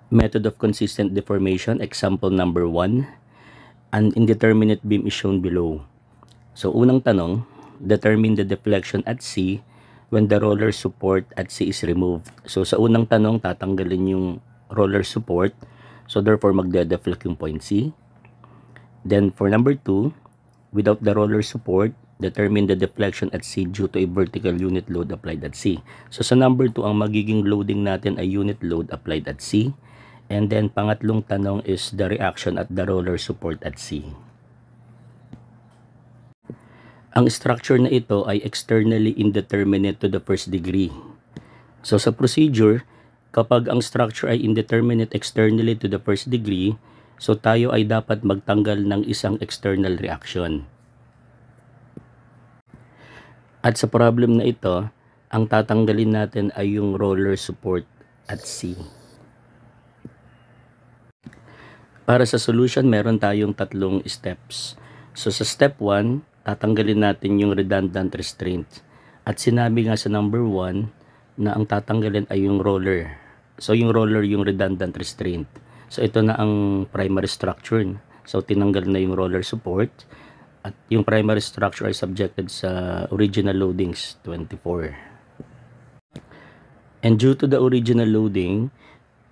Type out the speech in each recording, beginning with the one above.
Method of consistent deformation, example number 1. An indeterminate beam is shown below. So unang tanong, determine the deflection at C when the roller support at C is removed. So sa unang tanong, tatanggalin yung roller support. So therefore, magde-deflect yung point C. Then for number 2, without the roller support, determine the deflection at C due to a vertical unit load applied at C. So sa number 2, ang magiging loading natin ay unit load applied at C. And then pangatlong tanong is the reaction at the roller support at C. Ang structure na ito ay externally indeterminate to the first degree. So sa procedure, kapag ang structure ay indeterminate externally to the first degree, so tayo ay dapat magtanggal ng isang external reaction. At sa problem na ito, ang tatanggalin natin ay yung roller support at C. Para sa solution, meron tayong tatlong steps. So sa step 1, tatanggalin natin yung redundant restraint. At sinabi nga sa number 1 na ang tatanggalin ay yung roller. So yung roller yung redundant restraint. So ito na ang primary structure. So tinanggal na yung roller support. At yung primary structure ay subjected sa original loadings 24. And due to the original loading,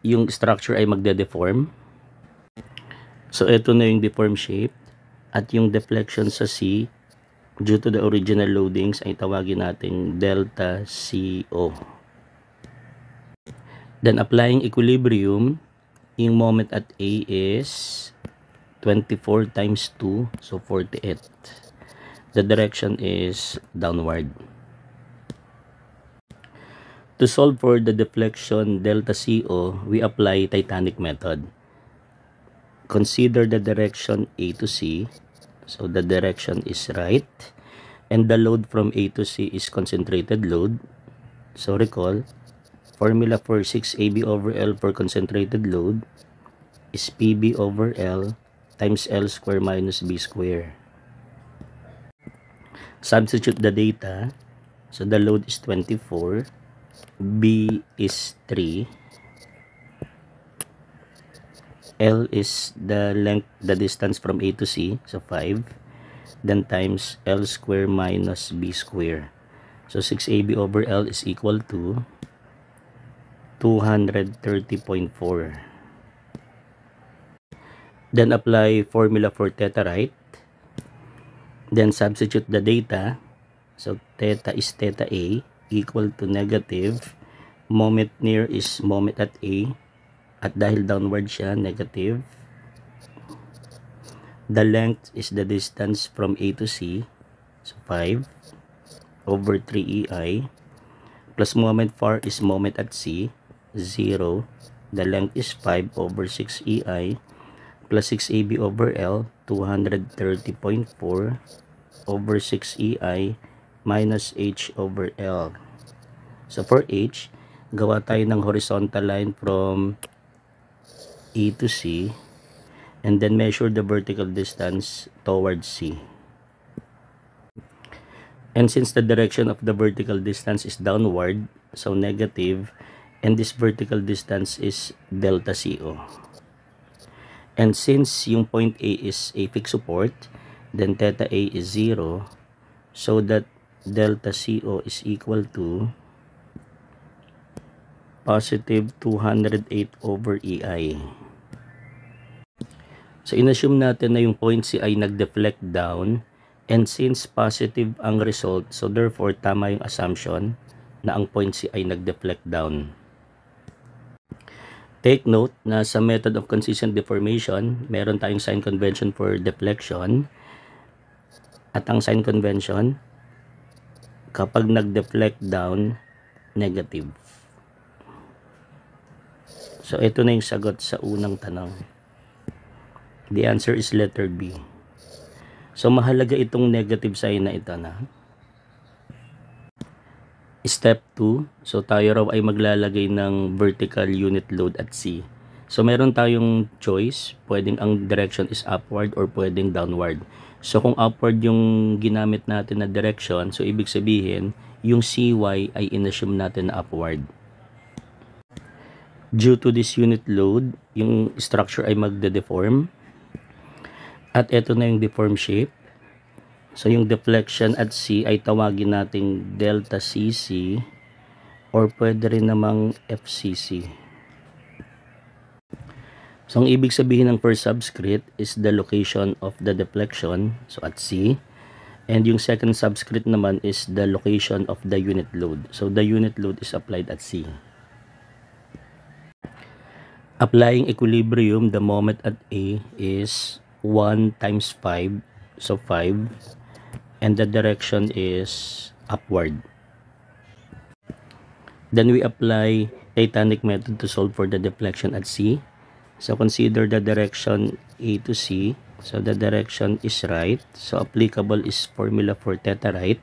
yung structure ay magde-deform. So ito na yung deform shape. At yung deflection sa C due to the original loadings ay tawagin natin delta CO. Then applying equilibrium, yung moment at A is 24 times 2, so 48. The direction is downward. To solve for the deflection delta CO, we apply Titanic method. Consider the direction A to C. So the direction is right. And the load from A to C is concentrated load. So recall, formula for 6AB over L for concentrated load is PB over L times L square minus B square. Substitute the data. So the load is 24. B is 3. L is the length, the distance from A to C, so 5. Then times L square minus B square. So 6AB over L is equal to 230.4. Then apply formula for theta right. Then substitute the data. So theta is theta A equal to negative. Moment near is moment at A. At dahil downward siya, negative. The length is the distance from A to C. So 5 over 3 EI. Plus moment far is moment at C. 0. The length is 5 over 6 EI. Plus 6AB over L. 230.4 over 6 EI minus H over L. So for H, gawa tayo ng horizontal line from A to C and then measure the vertical distance towards C. And since the direction of the vertical distance is downward, so negative, and this vertical distance is delta CO. And since yung point A is a fixed support, then theta A is 0, so that delta CO is equal to positive 208 over EI. So inassume natin na yung point C ay nag-deflect down, and since positive ang result, so therefore tama yung assumption na ang point C ay nag-deflect down. Take note na sa method of consistent deformation, meron tayong sign convention for deflection. At ang sign convention, kapag nag-deflect down, negative. So ito na yung sagot sa unang tanong. The answer is letter B. So mahalaga itong negative sign na ito na. Step 2. So tayo raw ay maglalagay ng vertical unit load at C. So meron tayong choice. Pwedeng ang direction is upward or pwedeng downward. So kung upward yung ginamit natin na direction, so ibig sabihin, yung CY ay inassume natin na upward. Due to this unit load, yung structure ay magde-deform. At ito na yung deform shape. So yung deflection at C ay tawagin nating delta CC or pwede rin namang FCC. So ang ibig sabihin ng first subscript is the location of the deflection, so at C. And yung second subscript naman is the location of the unit load. So the unit load is applied at C. Applying equilibrium, the moment at A is 1 times 5, so 5, and the direction is upward. Then we apply Titanic method to solve for the deflection at C. So consider the direction A to C. So the direction is right. So applicable is formula for theta right.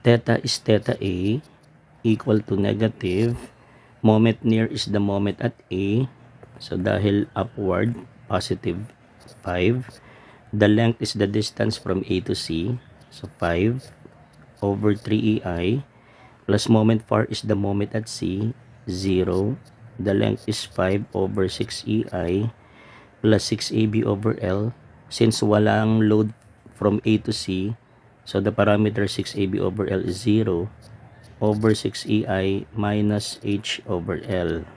Theta is theta A equal to negative. Moment near is the moment at A. So dahil upward, positive 5. The length is the distance from A to C. So 5 over 3EI. Plus moment far is the moment at C. 0. The length is 5 over 6EI. Plus 6AB over L. Since walang load from A to C, so the parameter 6AB over L is 0 over 6EI minus H over L.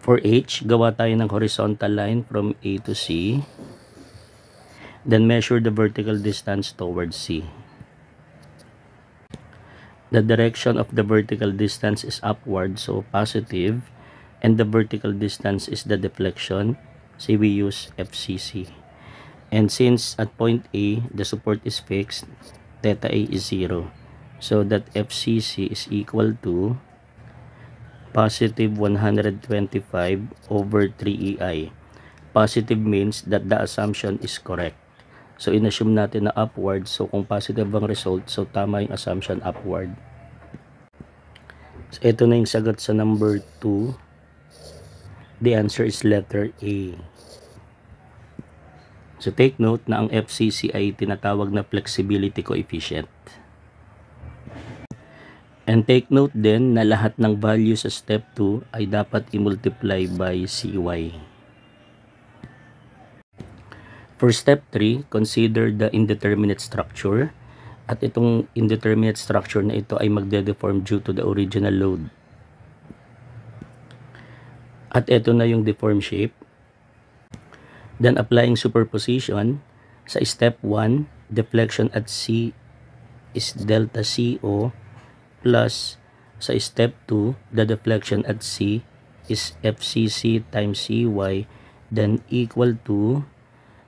For H, gawa tayo ng horizontal line from A to C. Then measure the vertical distance towards C. The direction of the vertical distance is upward, so positive. And the vertical distance is the deflection. So we use FCC. And since at point A, the support is fixed, theta A is 0. So that FCC is equal to positive 125 over 3EI. Positive means that the assumption is correct. So inassume natin na upward. So kung positive ang result, so tama yung assumption upward. So ito na yung sagot sa number 2. The answer is letter A. So take note na ang FCC ay tinatawag na flexibility coefficient. And take note din na lahat ng value sa step 2 ay dapat i-multiply by CY. For step 3, consider the indeterminate structure. At itong indeterminate structure na ito ay magde-deform due to the original load. At ito na yung deform shape. Then applying superposition, sa step 1, deflection at C is delta CO plus sa step 2, the deflection at C is FCC times CY, then equal to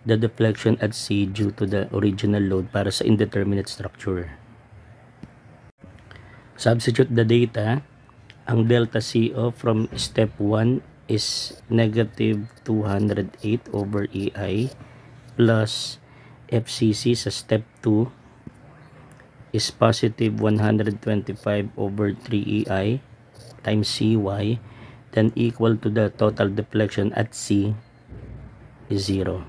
the deflection at C due to the original load para sa indeterminate structure. Substitute the data. Ang delta CO from step 1 is negative 208 over EI plus FCC sa step 2 is positive 125 over 3EI times CY, then equal to the total deflection at C is 0.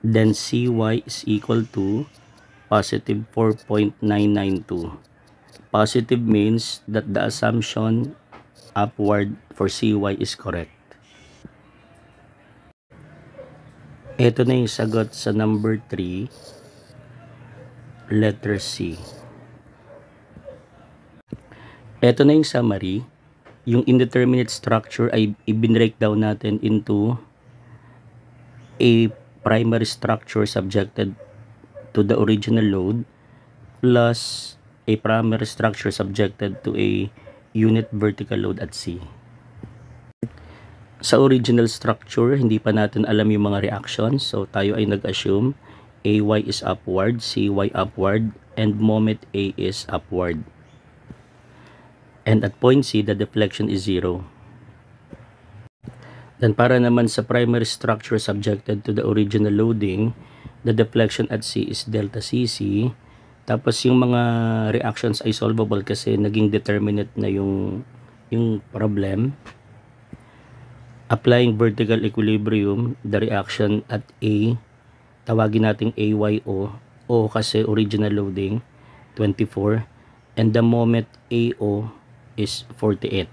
Then CY is equal to positive 4.992. Positive means that the assumption upward for CY is correct. Ito na yung sagot sa number 3, letter C. Ito na yung summary. Yung indeterminate structure ay i-breakdown natin into a primary structure subjected to the original load plus a primary structure subjected to a unit vertical load at C. Sa original structure, hindi pa natin alam yung mga reactions. So tayo ay nag-assume AY is upward, CY upward, and moment A is upward. And at point C, the deflection is 0. Then para naman sa primary structure subjected to the original loading, the deflection at C is delta CC. Tapos yung mga reactions ay solvable kasi naging determinate na yung problem. Applying vertical equilibrium, the reaction at A, tawagin nating AYO, O kasi original loading 24 and the moment AO is 48.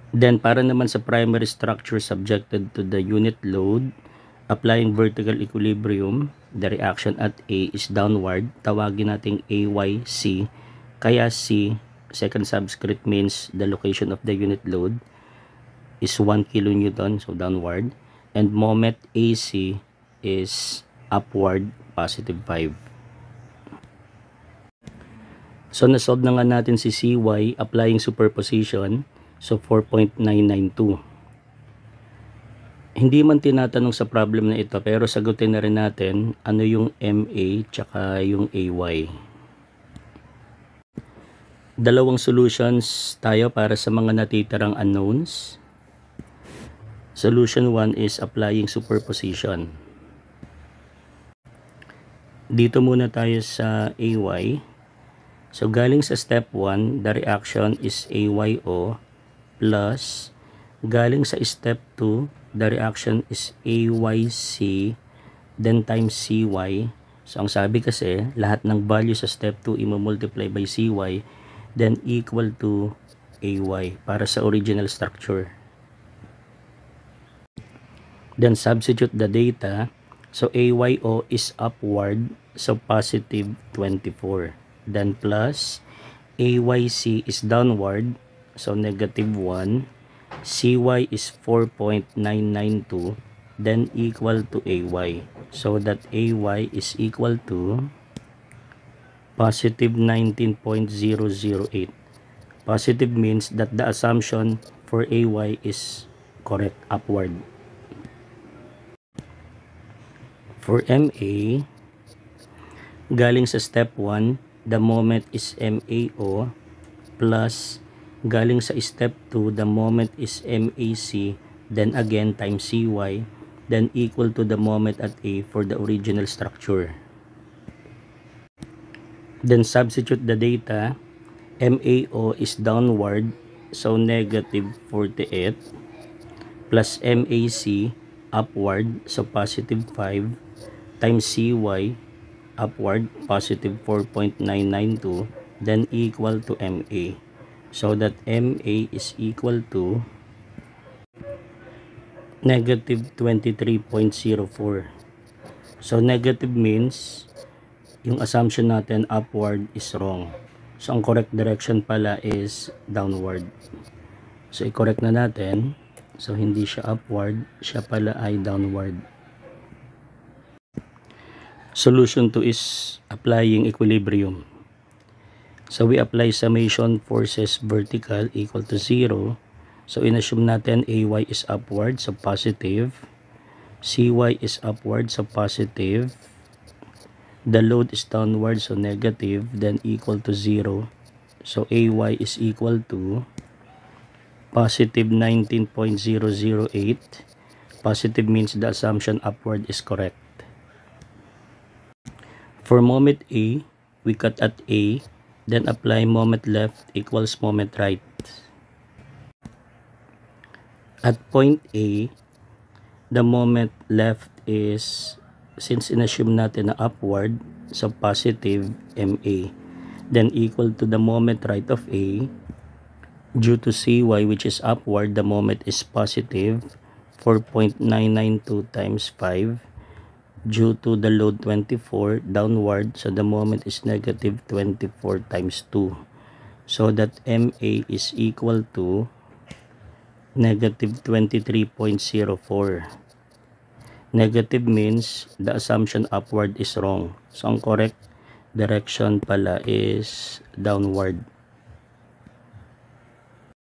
Then para naman sa primary structure subjected to the unit load, applying vertical equilibrium, the reaction at A is downward. Tawagin nating AYC. Kaya C, second subscript, means the location of the unit load is 1 kilonewton, so downward. And moment AC is upward, positive 5. So nasolve na nga natin si CY applying superposition. So 4.992. Hindi man tinatanong sa problem na ito, pero sagutin na rin natin ano yung MA tsaka yung AY. Dalawang solutions tayo para sa mga natitirang unknowns. Solution 1 is applying superposition. Dito muna tayo sa AY. So galing sa step 1, the reaction is AYO plus galing sa step 2, the reaction is AYC then times CY. So ang sabi kasi, lahat ng value sa step 2 i-multiply by CY then equal to AY para sa original structure. Then substitute the data. So AYO is upward, so positive 24. Then plus AYC is downward, so negative 1. CY is 4.992, then equal to AY. So that AY is equal to positive 19.008. Positive means that the assumption for AY is correct, upward. For MA, galing sa step 1, the moment is MAO plus galing sa step 2, the moment is MAC, then again times CY, then equal to the moment at A for the original structure. Then substitute the data. MAO is downward, so negative 48, plus MAC upward, so positive 5, times CY upward, positive 4.992, then equal to MA. So that MA is equal to negative 23.04. So negative means yung assumption natin upward is wrong. So ang correct direction pala is downward. So i-correct na natin. So hindi siya upward, siya pala ay downward. Solution 2 is applying equilibrium. So we apply summation forces vertical equal to 0. So inassume natin AY is upward, so positive. CY is upward, so positive. The load is downward, so negative, then equal to 0. So AY is equal to positive 19.008. Positive means the assumption upward is correct. For moment A, we cut at A, then apply moment left equals moment right. At point A, the moment left is, since inassume natin na upward, so positive MA, then equal to the moment right of A. Due to CY, which is upward, the moment is positive 4.992 times 5. Due to the load 24, downward, so the moment is negative 24 times 2. So that MA is equal to negative 23.04. Negative means the assumption upward is wrong. So ang correct direction pala is downward.